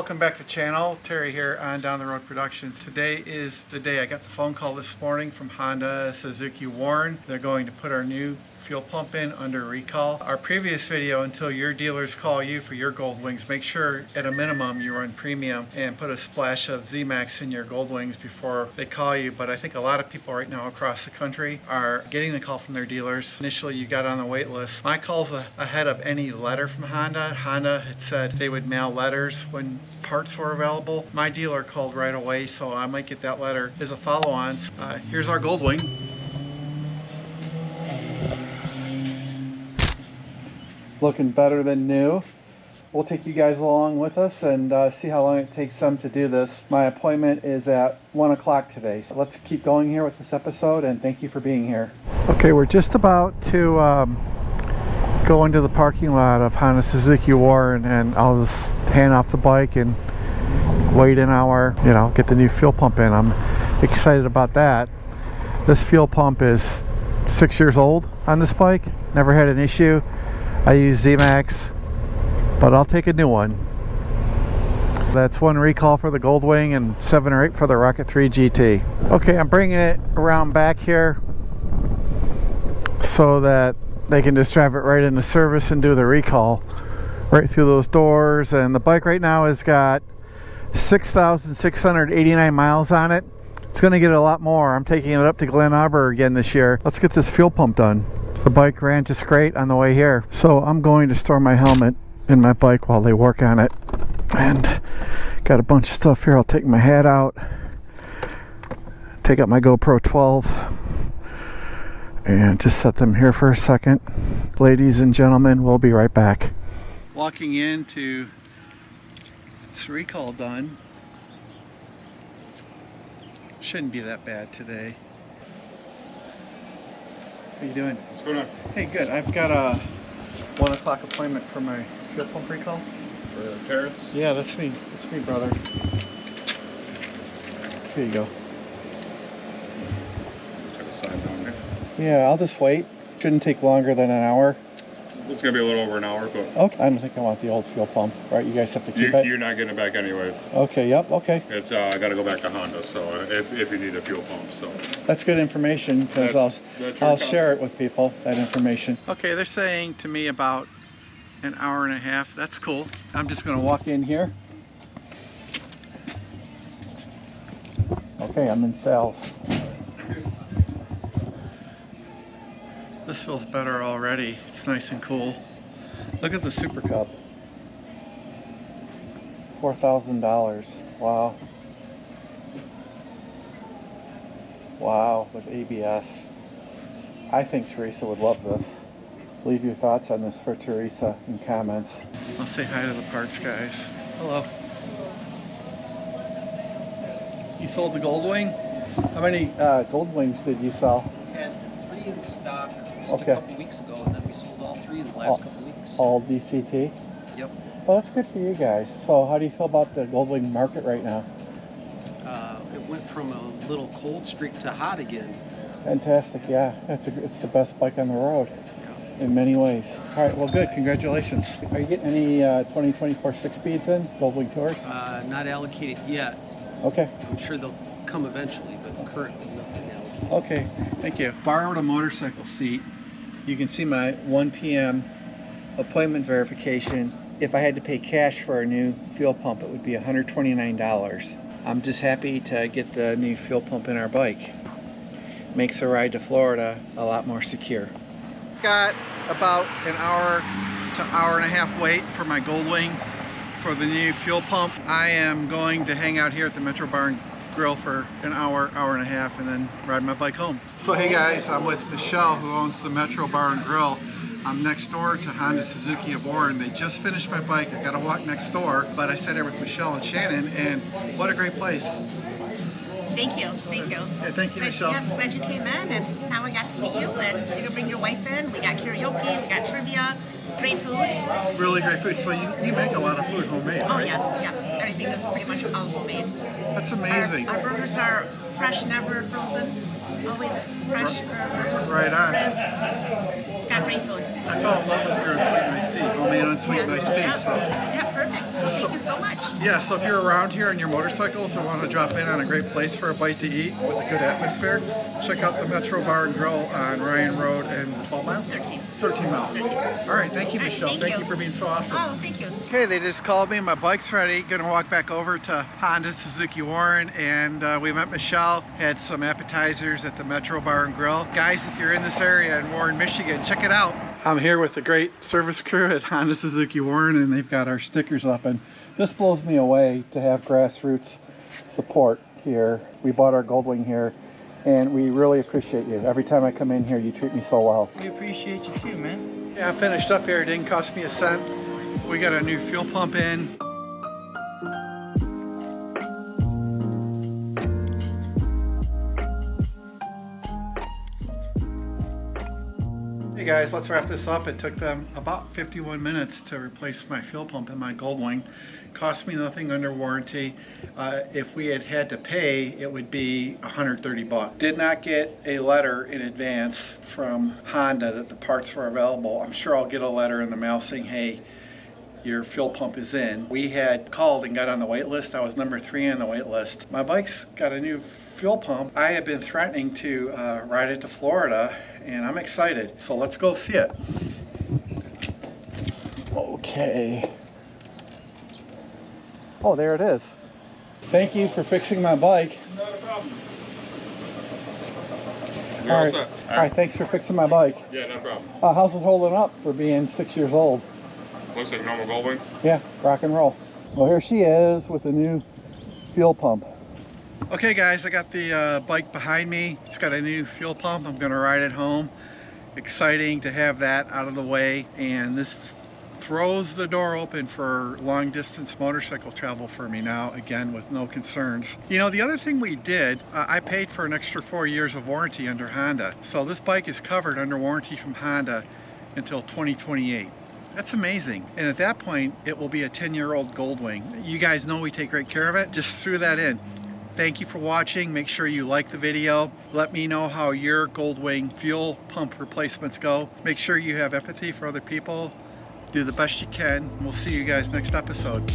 welcome back to the channel. Terry here on Down the Road Productions. Today is the day I got the phone call this morning from Honda Suzuki Warren. They're going to put our new fuel pump in under recall. Our previous video, until your dealers call you for your Goldwings, make sure at a minimum you run premium and put a splash of Z-Max in your Goldwings before they call you. But I think a lot of people right now across the country are getting the call from their dealers. Initially you got on the wait list. My call's ahead of any letter from Honda. Honda had said they would mail letters when parts were available. My dealer called right away, so I might get that letter as a follow-on. Here's our Goldwing. Looking better than new. We'll take you guys along with us and see how long it takes them to do this. My appointment is at 1 o'clock today. So let's keep going here with this episode, and thank you for being here. Okay, we're just about to go into the parking lot of Honda Suzuki Warren, and I'll just hand off the bike and wait an hour, you know, get the new fuel pump in. I'm excited about that. This fuel pump is 6 years old on this bike. Never had an issue. I use Z-Max, but I'll take a new one. That's one recall for the Goldwing and 7 or 8 for the Rocket 3 GT. Okay, I'm bringing it around back here so that they can just drive it right into service and do the recall right through those doors. And the bike right now has got 6,689 miles on it. It's going to get a lot more. I'm taking it up to Glen Arbor again this year. Let's get this fuel pump done. The bike ran just great on the way here. So I'm going to store my helmet in my bike while they work on it. And got a bunch of stuff here. I'll take my hat out, take out my GoPro 12, and just set them here for a second. Ladies and gentlemen, we'll be right back. Walking into this recall done. Shouldn't be that bad today. How you doing? What's going on? Hey, good. I've got a 1 o'clock appointment for my fuel pump recall. For Terrence? Yeah, that's me. That's me, brother. Here you go. Got a sign down there. Yeah, I'll just wait. Shouldn't take longer than an hour. It's going to be a little over an hour, but... Okay. I don't think I want the old fuel pump, right? You guys have to keep it? You're not getting it back anyways. Okay, yep, okay. It's I got to go back to Honda, so if you need a fuel pump, so... That's good information, because I'll share it with people, that information. Okay, they're saying to me about an hour and a half. That's cool. I'm just going to walk in here. Okay, I'm in sales. This feels better already. It's nice and cool. Look at the Super Cup. $4,000. Wow. Wow, with ABS. I think Teresa would love this. Leave your thoughts on this for Teresa in comments. I'll say hi to the parts guys. Hello. You sold the Goldwing? How many Goldwings did you sell? We had 3 in stock just Okay. a couple weeks ago, and then we sold all 3 in the last couple weeks. All DCT? Yep. Well, that's good for you guys. So how do you feel about the Goldwing market right now? It went from a little cold streak to hot again. Fantastic, yeah. It's the best bike on the road in many ways. All right, well, good. Congratulations. Are you getting any 2024 6-speeds in, Goldwing Tours? Not allocated yet. Okay. I'm sure they'll come eventually, but currently nothing allocated. Okay, thank you. Borrowed a motorcycle seat. You can see my 1 p.m. appointment verification. If I had to pay cash for a new fuel pump, it would be $129. I'm just happy to get the new fuel pump in our bike. Makes a ride to Florida a lot more secure. Got about an hour to hour and a half wait for my Goldwing for the new fuel pumps. I am going to hang out here at the Metro Bar and Grill for an hour, hour and a half, and then ride my bike home. So hey guys, I'm with Michelle, who owns the Metro Bar and Grill. I'm next door to Honda Suzuki of Warren. They just finished my bike. I gotta walk next door, but I sat there with Michelle and Shannon, and what a great place. Thank you, thank you. Yeah, thank you, Michelle. Yeah, glad you came in, and now I got to meet you, and you can bring your wife in. We got karaoke, we got trivia, great food. Really great food. So you make a lot of food homemade, Oh right? yes, yeah. Everything is pretty much all homemade. That's amazing. Our burgers are fresh, never frozen. Always fresh burgers. Right on. Ribs. Got great food. I fell in love with your unsweetened iced tea, homemade unsweetened iced tea. Yeah, So yeah, perfect. Thank you so much. Yeah, so if you're around here on your motorcycles and want to drop in on a great place for a bite to eat with a good atmosphere, check out the Metro Bar and Grill on Ryan Road and 12 Mile? 13. 13 Mile. 13. All right, thank you, All right, Michelle. thank Thank you. you for being so awesome. Oh, thank you. Okay, they just called me. My bike's ready. Gonna walk back over to Honda Suzuki Warren, and we met Michelle. Had some appetizers at the Metro Bar and Grill. Guys, if you're in this area in Warren, Michigan, check it out. I'm here with the great service crew at Honda Suzuki Warren, and they've got our stickers up. And this blows me away to have grassroots support here. We bought our Goldwing here, and we really appreciate you. Every time I come in here, you treat me so well. We appreciate you too, man. Yeah, I'm finished up here. It didn't cost me a cent. We got a new fuel pump in. Hey guys, let's wrap this up. It took them about 51 minutes to replace my fuel pump in my Goldwing. Cost me nothing under warranty. If we had had to pay, it would be 130 bucks. Did not get a letter in advance from Honda that the parts were available. I'm sure I'll get a letter in the mail saying, hey, your fuel pump is in. We had called and got on the wait list. I was number 3 on the wait list. My bike's got a new fuel pump. I have been threatening to ride it to Florida, and I'm excited. So let's go see it. Okay. Oh, there it is. Thank you for fixing my bike. Not a problem. You're All all right. set. All right, thanks for fixing my bike. Yeah, no problem. How's it holding up for being 6 years old? Looks like a normal Goldwing. Yeah, rock and roll. Well, here she is with a new fuel pump. Okay guys, I got the bike behind me. It's got a new fuel pump. I'm gonna ride it home. Exciting to have that out of the way, and this throws the door open for long distance motorcycle travel for me now, again with no concerns. You know, the other thing we did, I paid for an extra 4 years of warranty under Honda. So this bike is covered under warranty from Honda until 2028. That's amazing. And at that point, it will be a 10-year-old Goldwing. You guys know we take great care of it. Just threw that in. Thank you for watching. Make sure you like the video. Let me know how your Goldwing fuel pump replacements go. Make sure you have empathy for other people. Do the best you can. We'll see you guys next episode.